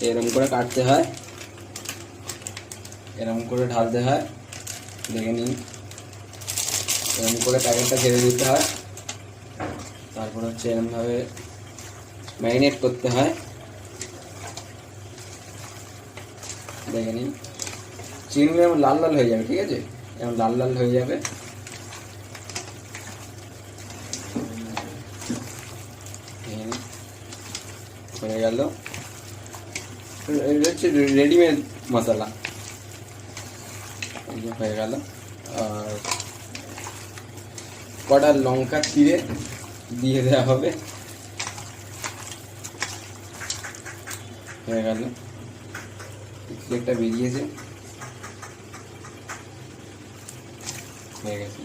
এরকম করে কাটতে হয়, এরকম করে ঢালতে হয়, দেখে নিন। এরকম করে প্যাকেটটা ছেড়ে দিতে হয়, তারপর হচ্ছে এরকমভাবে ম্যারিনেট করতে হয়, দেখে নিন। চিকেনগুলো এরকম লাল লাল হয়ে যাবে, ঠিক আছে, এরকম লাল লাল হয়ে যাবে। হয়ে গেল, এটা হচ্ছে রেডিমেড মশলা, হয়ে গেল। আর কটা লঙ্কা চিড়ে দিয়ে দেওয়া হবে, হয়ে গেল। একটা বেরিয়েছে, হয়ে গেছে।